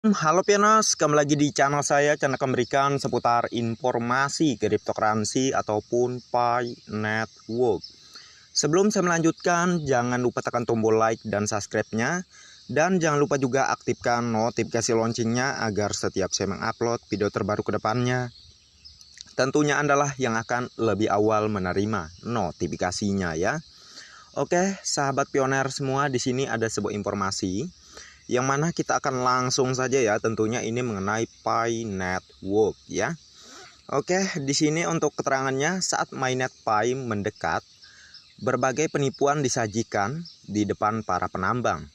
Halo Pianos, kembali lagi di channel saya. Channel memberikan seputar informasi kriptocurrency ataupun Pi Network. Sebelum saya melanjutkan, jangan lupa tekan tombol like dan subscribe-nya. Dan jangan lupa juga aktifkan notifikasi loncengnya agar setiap saya mengupload video terbaru ke depannya, tentunya Anda yang akan lebih awal menerima notifikasinya ya. Oke, sahabat pioner semua, di sini ada sebuah informasi yang mana kita akan langsung saja ya, tentunya ini mengenai Pi Network ya. Oke, di sini untuk keterangannya, saat mainnet Pi mendekat, berbagai penipuan disajikan di depan para penambang,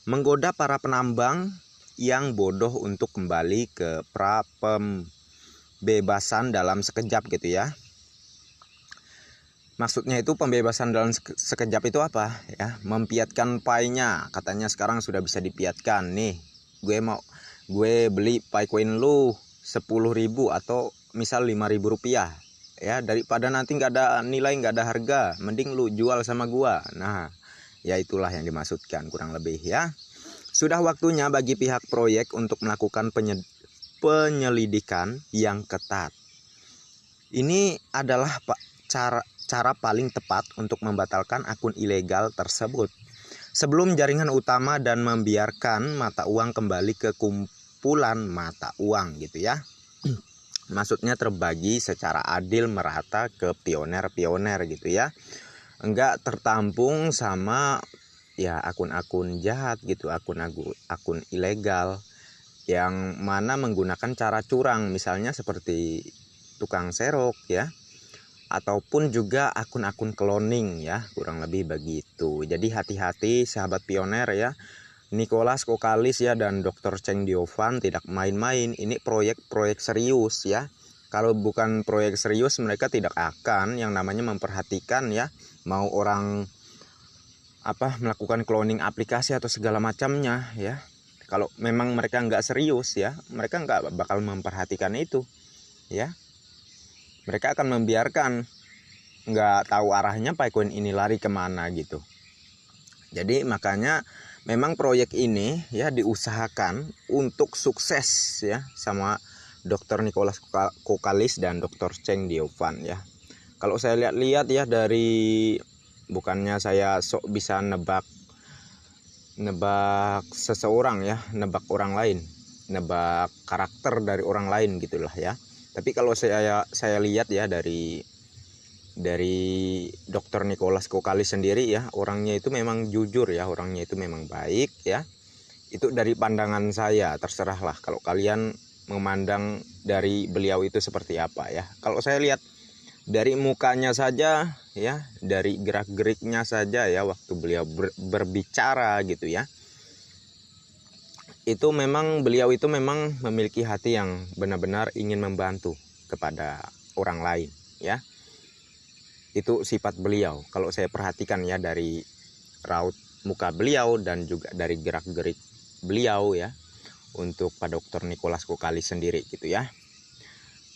menggoda para penambang yang bodoh untuk kembali ke pra pembebasan dalam sekejap gitu ya. Maksudnya itu pembebasan dalam sekejap itu apa ya? Mempiatkan Pi-nya. Katanya sekarang sudah bisa dipiatkan nih. Gue beli Pi coin lu 10.000 atau misal 5.000 rupiah ya, daripada nanti nggak ada nilai, nggak ada harga, mending lu jual sama gua. Nah, ya itulah yang dimaksudkan kurang lebih ya. Sudah waktunya bagi pihak proyek untuk melakukan penyelidikan yang ketat. Ini adalah cara paling tepat untuk membatalkan akun ilegal tersebut sebelum jaringan utama dan membiarkan mata uang kembali ke kumpulan mata uang gitu ya. Maksudnya terbagi secara adil merata ke pioner-pioner gitu ya. Enggak tertampung sama ya akun-akun jahat gitu, akun ilegal yang mana menggunakan cara curang, misalnya seperti tukang serok ya, ataupun juga akun-akun cloning ya, kurang lebih begitu. Jadi hati-hati sahabat pioner ya. Nicholas Kokalis ya dan Dr. Cheng Diovan tidak main-main. Ini proyek-proyek serius ya. Kalau bukan proyek serius, mereka tidak akan yang namanya memperhatikan ya, mau orang melakukan cloning aplikasi atau segala macamnya ya. Kalau memang mereka nggak serius ya, mereka nggak bakal memperhatikan itu ya. Mereka akan membiarkan, nggak tahu arahnya Picoin ini lari kemana gitu. Jadi makanya memang proyek ini ya diusahakan untuk sukses ya sama Dr. Nicholas Kokalis dan Dr. Cheng Diovan ya. Kalau saya lihat-lihat ya, dari bukannya saya sok bisa nebak seseorang ya, nebak orang lain, nebak karakter dari orang lain gitulah ya. Tapi kalau saya lihat ya dari Dr. Nicholas Kokalis sendiri ya, orangnya itu memang jujur ya, orangnya itu memang baik ya. Itu dari pandangan saya, terserahlah kalau kalian memandang dari beliau itu seperti apa ya. Kalau saya lihat dari mukanya saja ya, dari gerak-geriknya saja ya, waktu beliau berbicara gitu ya, itu memang beliau itu memang memiliki hati yang benar-benar ingin membantu kepada orang lain ya. Itu sifat beliau kalau saya perhatikan ya, dari raut muka beliau dan juga dari gerak-gerik beliau ya, untuk Pak Dr. Nicholas Kokalis sendiri gitu ya.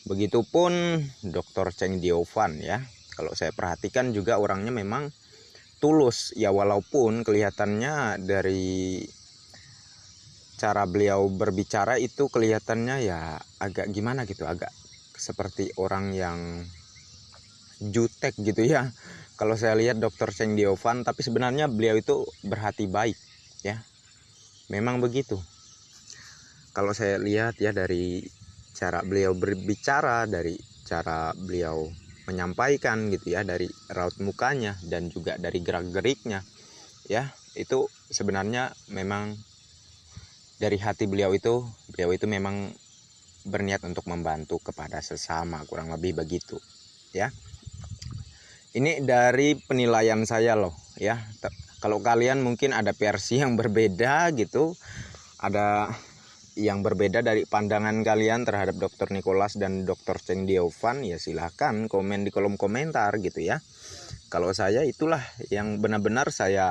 Begitupun Dr. Cheng Diovan ya, kalau saya perhatikan juga orangnya memang tulus ya, walaupun kelihatannya dari cara beliau berbicara itu kelihatannya ya agak gimana gitu, agak seperti orang yang jutek gitu ya kalau saya lihat Dr. Cheng Diovan. Tapi sebenarnya beliau itu berhati baik ya, memang begitu kalau saya lihat ya, dari cara beliau berbicara, dari cara beliau menyampaikan gitu ya, dari raut mukanya dan juga dari gerak-geriknya ya. Itu sebenarnya memang dari hati beliau itu memang berniat untuk membantu kepada sesama, kurang lebih begitu ya. Ini dari penilaian saya loh ya. Kalau kalian mungkin ada versi yang berbeda gitu, ada yang berbeda dari pandangan kalian terhadap Dr. Nicholas dan Dr. Cheng Diovan, ya silahkan komen di kolom komentar gitu ya. Kalau saya itulah yang benar-benar saya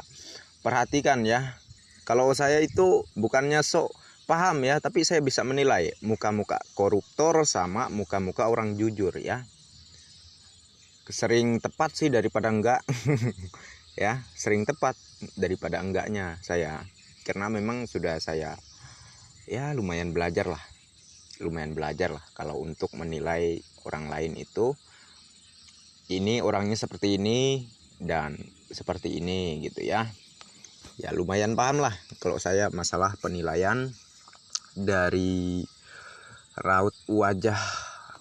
perhatikan ya. Kalau saya itu bukannya sok paham ya, tapi saya bisa menilai muka-muka koruptor sama muka-muka orang jujur ya. Sering tepat sih daripada enggak ya, sering tepat daripada enggaknya saya, karena memang sudah saya ya lumayan belajar lah kalau untuk menilai orang lain itu ini orangnya seperti ini dan seperti ini gitu ya. Ya lumayan paham lah kalau saya masalah penilaian dari raut wajah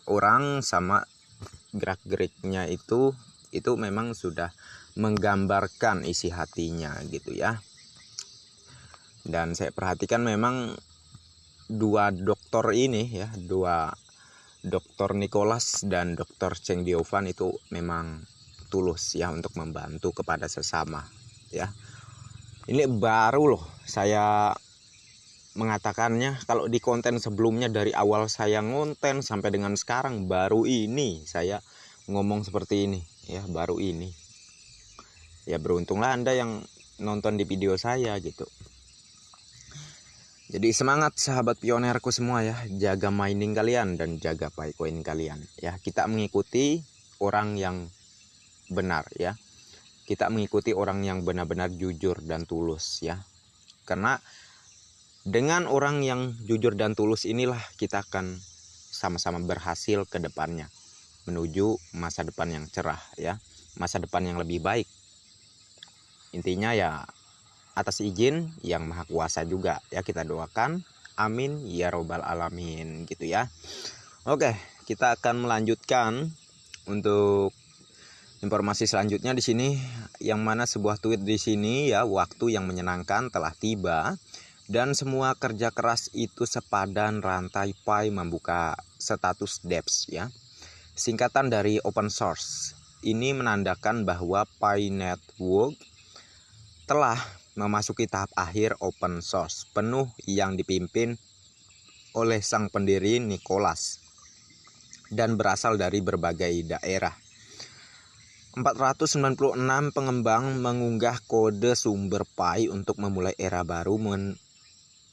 orang sama gerak-geriknya itu memang sudah menggambarkan isi hatinya gitu ya. Dan saya perhatikan memang dua dokter ini ya, Dr. Nicholas dan Dr. Cheng Diovan itu memang tulus ya untuk membantu kepada sesama ya. Ini baru loh saya mengatakannya, kalau di konten sebelumnya dari awal saya ngonten sampai dengan sekarang baru ini saya ngomong seperti ini ya, baru ini. Ya beruntunglah Anda yang nonton di video saya gitu. Jadi semangat sahabat pionerku semua ya, jaga mining kalian dan jaga Paycoin kalian ya. Kita mengikuti orang yang benar ya. Kita mengikuti orang yang benar-benar jujur dan tulus ya. Karena dengan orang yang jujur dan tulus inilah kita akan sama-sama berhasil ke depannya menuju masa depan yang cerah ya, masa depan yang lebih baik. Intinya ya atas izin yang maha kuasa juga ya, kita doakan amin ya robbal alamin gitu ya. Oke, kita akan melanjutkan untuk informasi selanjutnya di sini, yang mana sebuah tweet di sini ya, waktu yang menyenangkan telah tiba dan semua kerja keras itu sepadan rantai Pi membuka status dApps ya. Singkatan dari open source. Ini menandakan bahwa Pi Network telah memasuki tahap akhir open source penuh yang dipimpin oleh sang pendiri Nicholas dan berasal dari berbagai daerah. 496 pengembang mengunggah kode sumber Pi untuk memulai era baru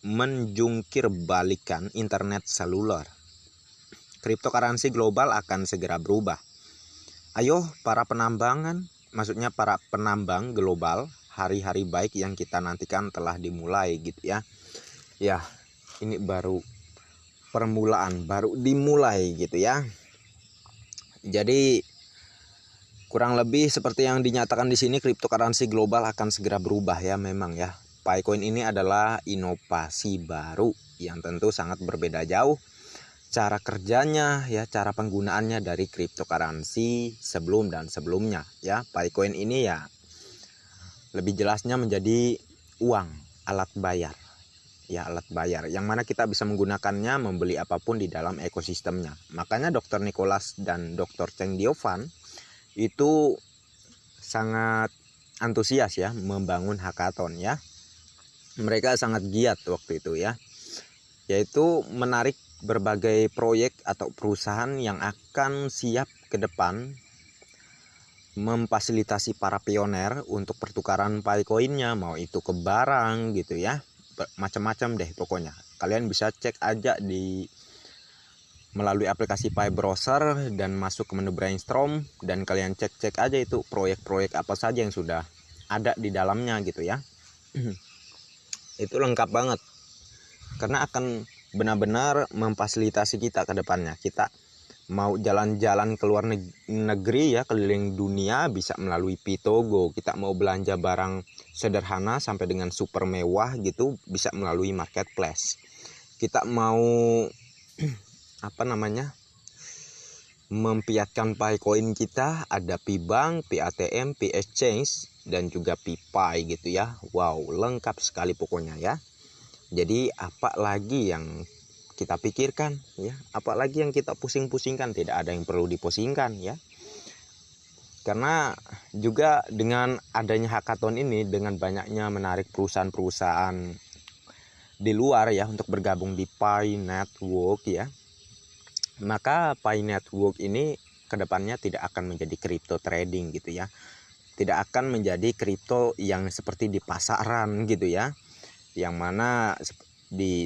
menjungkir balikan internet seluler. Cryptocurrency global akan segera berubah. Ayo para penambang global, hari-hari baik yang kita nantikan telah dimulai gitu ya. Ya, ini baru permulaan, baru dimulai gitu ya. Jadi kurang lebih seperti yang dinyatakan di sini, cryptocurrency global akan segera berubah ya memang ya. Paycoin ini adalah inovasi baru yang tentu sangat berbeda jauh cara kerjanya ya, cara penggunaannya dari cryptocurrency sebelum dan sebelumnya ya. Paycoin ini ya lebih jelasnya menjadi uang, alat bayar. Ya, alat bayar yang mana kita bisa menggunakannya membeli apapun di dalam ekosistemnya. Makanya Dr. Nicholas dan Dr. Cheng Diovan itu sangat antusias ya membangun hackathon ya. Mereka sangat giat waktu itu ya. Yaitu menarik berbagai proyek atau perusahaan yang akan siap ke depan memfasilitasi para pioner untuk pertukaran Paycoinnya, mau itu ke barang gitu ya, macam-macam deh pokoknya. Kalian bisa cek aja melalui aplikasi Pi Browser dan masuk ke menu brainstorm, dan kalian cek aja itu proyek-proyek apa saja yang sudah ada di dalamnya gitu ya. Itu lengkap banget karena akan benar-benar memfasilitasi kita ke depannya. Kita mau jalan-jalan ke luar negeri ya, keliling dunia bisa melalui Pitogo. Kita mau belanja barang sederhana sampai dengan super mewah gitu bisa melalui marketplace. Kita mau mempiatkan Paycoin kita, ada Pibank, P-ATM, P-Exchange dan juga P-Pi gitu ya. Wow, lengkap sekali pokoknya ya. Jadi apa lagi yang kita pikirkan ya, apalagi yang kita pusing-pusingkan, tidak ada yang perlu dipusingkan ya. Karena juga dengan adanya hackathon ini, dengan banyaknya menarik perusahaan-perusahaan di luar ya untuk bergabung di Pi Network ya, maka Pi Network ini kedepannya tidak akan menjadi crypto trading gitu ya, tidak akan menjadi kripto yang seperti di pasaran gitu ya, yang mana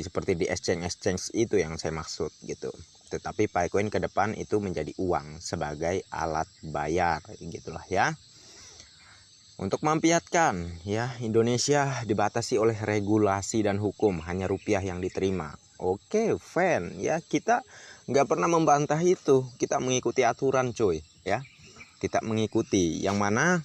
seperti di exchange itu yang saya maksud gitu. Tetapi Paycoin ke depan itu menjadi uang sebagai alat bayar gitulah ya. Untuk mempiatkan, ya, Indonesia dibatasi oleh regulasi dan hukum, hanya rupiah yang diterima. Oke, fan, ya, kita nggak pernah membantah itu, kita mengikuti aturan, coy, ya, kita mengikuti yang mana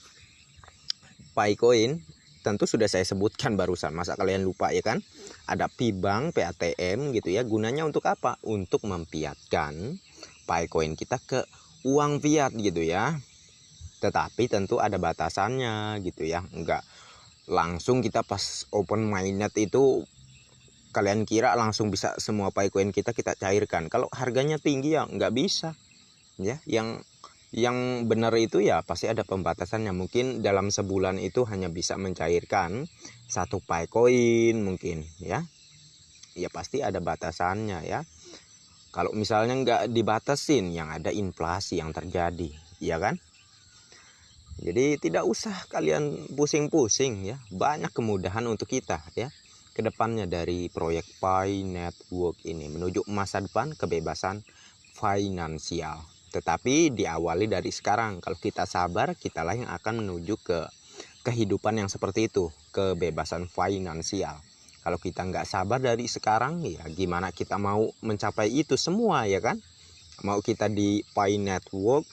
Paycoin tentu sudah saya sebutkan barusan, masa kalian lupa ya kan? Ada Pibank, PATM gitu ya, gunanya untuk apa? Untuk mempiatkan Paycoin kita ke uang fiat gitu ya. Tetapi tentu ada batasannya gitu ya, enggak langsung kita pas open mainnet itu kalian kira langsung bisa semua Paycoin kita cairkan. Kalau harganya tinggi ya nggak bisa ya. Yang benar itu ya pasti ada pembatasannya. Mungkin dalam sebulan itu hanya bisa mencairkan 1 Paycoin mungkin ya. Ya pasti ada batasannya ya. Kalau misalnya nggak dibatasin, yang ada inflasi yang terjadi, ya kan? Jadi tidak usah kalian pusing-pusing ya. Banyak kemudahan untuk kita ya. Kedepannya dari proyek Pi Network ini menuju masa depan kebebasan finansial. Tetapi diawali dari sekarang. Kalau kita sabar, kitalah yang akan menuju ke kehidupan yang seperti itu, kebebasan finansial. Kalau kita nggak sabar dari sekarang, ya gimana kita mau mencapai itu semua ya kan? Mau kita di Pi Network,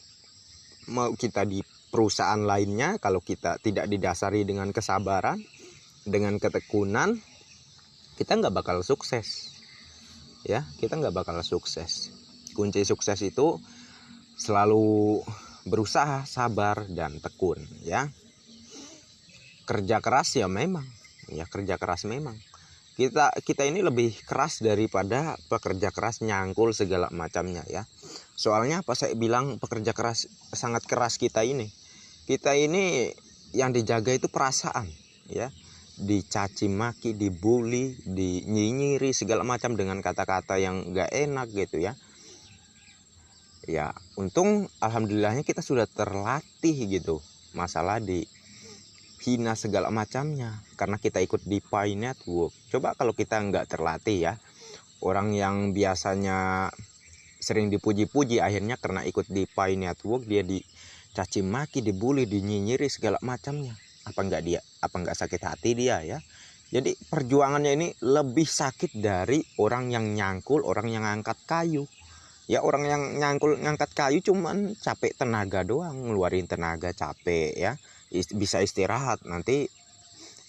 mau kita di perusahaan lainnya, kalau kita tidak didasari dengan kesabaran, dengan ketekunan, kita nggak bakal sukses. Ya, kita nggak bakal sukses. Kunci sukses itu selalu berusaha, sabar, dan tekun ya. Kerja keras ya memang, ya kerja keras memang. Kita ini lebih keras daripada pekerja keras nyangkul segala macamnya ya. Soalnya apa saya bilang pekerja keras, sangat keras kita ini. Kita ini yang dijaga itu perasaan ya. Dicaci maki, dibully, dinyinyiri segala macam dengan kata-kata yang gak enak gitu ya. Ya untung alhamdulillahnya kita sudah terlatih gitu. Masalah dihina segala macamnya karena kita ikut di Pi Network. Coba kalau kita nggak terlatih ya, orang yang biasanya sering dipuji-puji akhirnya karena ikut di Pi Network dia dicaci maki, dibully, dinyinyiri segala macamnya. Apa nggak sakit hati dia ya? Jadi perjuangannya ini lebih sakit dari orang yang nyangkul, orang yang ngangkat kayu. Ya orang yang ngangkat kayu cuman capek tenaga doang, ngeluarin tenaga capek ya. Bisa istirahat, nanti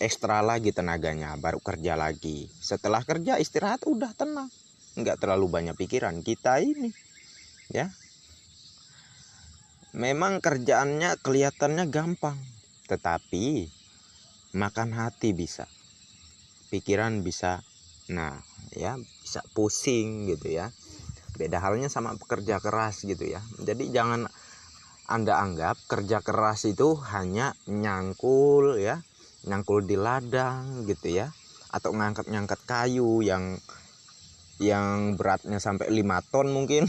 ekstra lagi tenaganya, baru kerja lagi. Setelah kerja istirahat udah tenang, nggak terlalu banyak pikiran. Kita ini ya memang kerjaannya kelihatannya gampang, tetapi makan hati bisa, pikiran bisa, nah ya bisa pusing gitu ya. Beda halnya sama pekerja keras gitu ya. Jadi jangan Anda anggap kerja keras itu hanya nyangkul ya, nyangkul di ladang gitu ya, atau ngangkat kayu yang beratnya sampai 5 ton mungkin.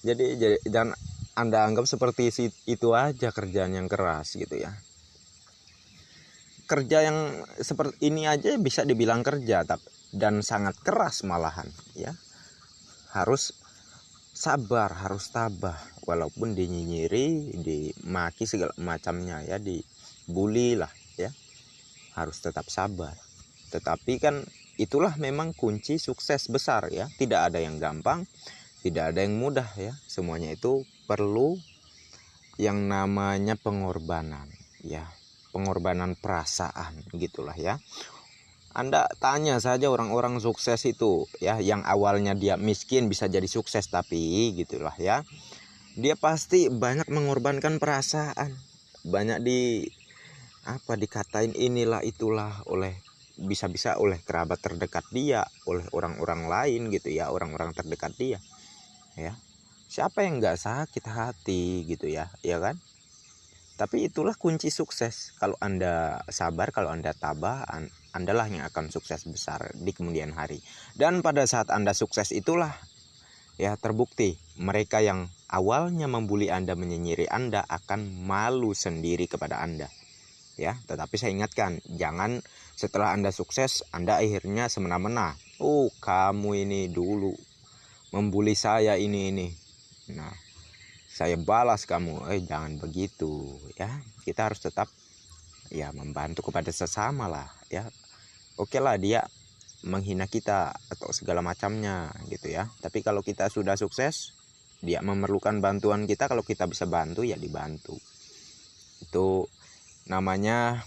jadi jangan Anda anggap seperti itu aja kerjaan yang keras gitu ya. Kerja yang seperti ini aja bisa dibilang kerja, dan sangat keras malahan ya. Harus sabar, harus tabah, walaupun dinyinyiri, dimaki segala macamnya ya, dibully lah ya, harus tetap sabar. Tetapi kan itulah memang kunci sukses besar ya. Tidak ada yang gampang, tidak ada yang mudah ya. Semuanya itu perlu yang namanya pengorbanan ya, pengorbanan perasaan gitulah ya. Anda tanya saja orang-orang sukses itu ya, yang awalnya dia miskin bisa jadi sukses, tapi gitulah ya. Dia pasti banyak mengorbankan perasaan. Banyak dikatain inilah itulah oleh bisa-bisa oleh kerabat terdekat dia, oleh orang-orang lain gitu ya, orang-orang terdekat dia. Ya. Siapa yang nggak sakit hati gitu ya, ya kan? Tapi itulah kunci sukses. Kalau Anda sabar, kalau Anda tabah, Andalah yang akan sukses besar di kemudian hari. Dan pada saat Anda sukses itulah ya terbukti mereka yang awalnya membuli Anda, menyinyiri Anda akan malu sendiri kepada Anda. Ya, tetapi saya ingatkan, jangan setelah Anda sukses Anda akhirnya semena-mena. Oh, kamu ini dulu membuli saya ini. Nah, saya balas kamu. Jangan begitu ya. Kita harus tetap ya membantu kepada sesama lah ya. Oke lah dia menghina kita atau segala macamnya gitu ya, tapi kalau kita sudah sukses, dia memerlukan bantuan kita, kalau kita bisa bantu ya dibantu. Itu namanya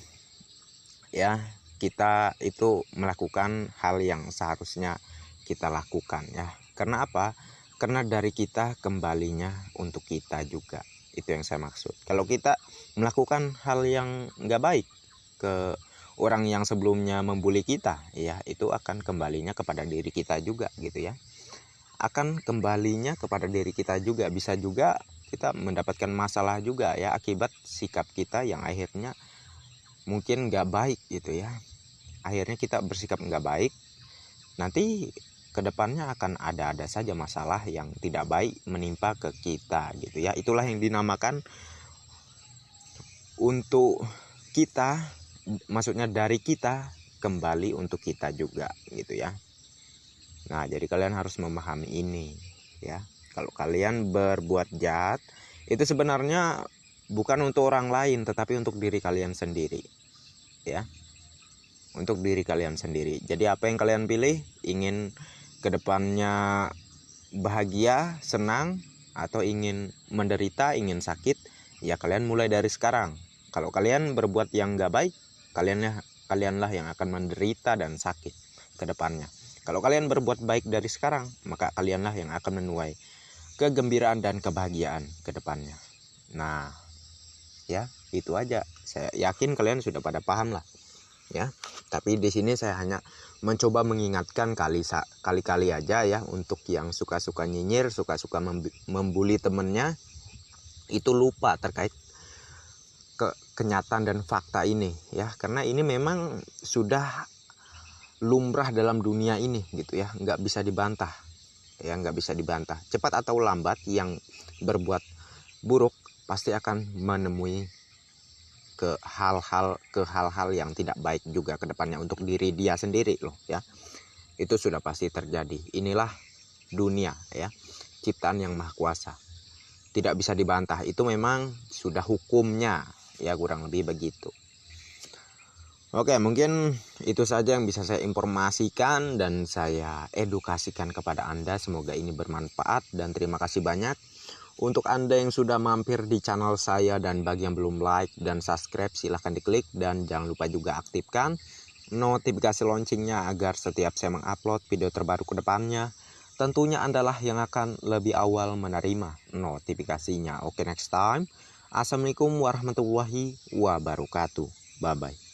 ya, kita itu melakukan hal yang seharusnya kita lakukan ya. Karena apa? Karena dari kita kembalinya untuk kita juga. Itu yang saya maksud. Kalau kita melakukan hal yang nggak baik ke orang yang sebelumnya membuli kita, ya itu akan kembalinya kepada diri kita juga gitu ya. Akan kembalinya kepada diri kita juga. Bisa juga kita mendapatkan masalah juga ya akibat sikap kita yang akhirnya mungkin nggak baik gitu ya. Akhirnya kita bersikap nggak baik, nanti kedepannya akan ada saja masalah yang tidak baik menimpa ke kita gitu ya. Itulah yang dinamakan untuk kita, maksudnya dari kita kembali untuk kita juga gitu ya. Nah jadi kalian harus memahami ini ya. Kalau kalian berbuat jahat itu sebenarnya bukan untuk orang lain, tetapi untuk diri kalian sendiri ya, untuk diri kalian sendiri. Jadi apa yang kalian pilih, ingin kedepannya bahagia, senang, atau ingin menderita, ingin sakit, ya kalian mulai dari sekarang. Kalau kalian berbuat yang gak baik, kalianlah yang akan menderita dan sakit ke depannya. Kalau kalian berbuat baik dari sekarang, maka kalianlah yang akan menuai kegembiraan dan kebahagiaan ke depannya. Nah, ya itu aja. Saya yakin kalian sudah pada paham lah, ya. Tapi di sini saya hanya mencoba mengingatkan kali-kali aja ya, untuk yang suka-suka nyinyir, suka-suka membuli temennya, itu lupa terkait kenyataan dan fakta ini ya, karena ini memang sudah lumrah dalam dunia ini gitu ya, nggak bisa dibantah ya, nggak bisa dibantah. Cepat atau lambat yang berbuat buruk pasti akan menemui ke hal-hal yang tidak baik juga ke depannya untuk diri dia sendiri loh ya. Itu sudah pasti terjadi. Inilah dunia ya, ciptaan yang maha kuasa, tidak bisa dibantah. Itu memang sudah hukumnya ya, kurang lebih begitu. Oke, mungkin itu saja yang bisa saya informasikan dan saya edukasikan kepada Anda. Semoga ini bermanfaat dan terima kasih banyak untuk Anda yang sudah mampir di channel saya, dan bagi yang belum like dan subscribe silahkan diklik, dan jangan lupa juga aktifkan notifikasi loncengnya agar setiap saya mengupload video terbaru ke depannya, tentunya Anda lah yang akan lebih awal menerima notifikasinya. Oke, next time. Assalamualaikum warahmatullahi wabarakatuh. Bye bye.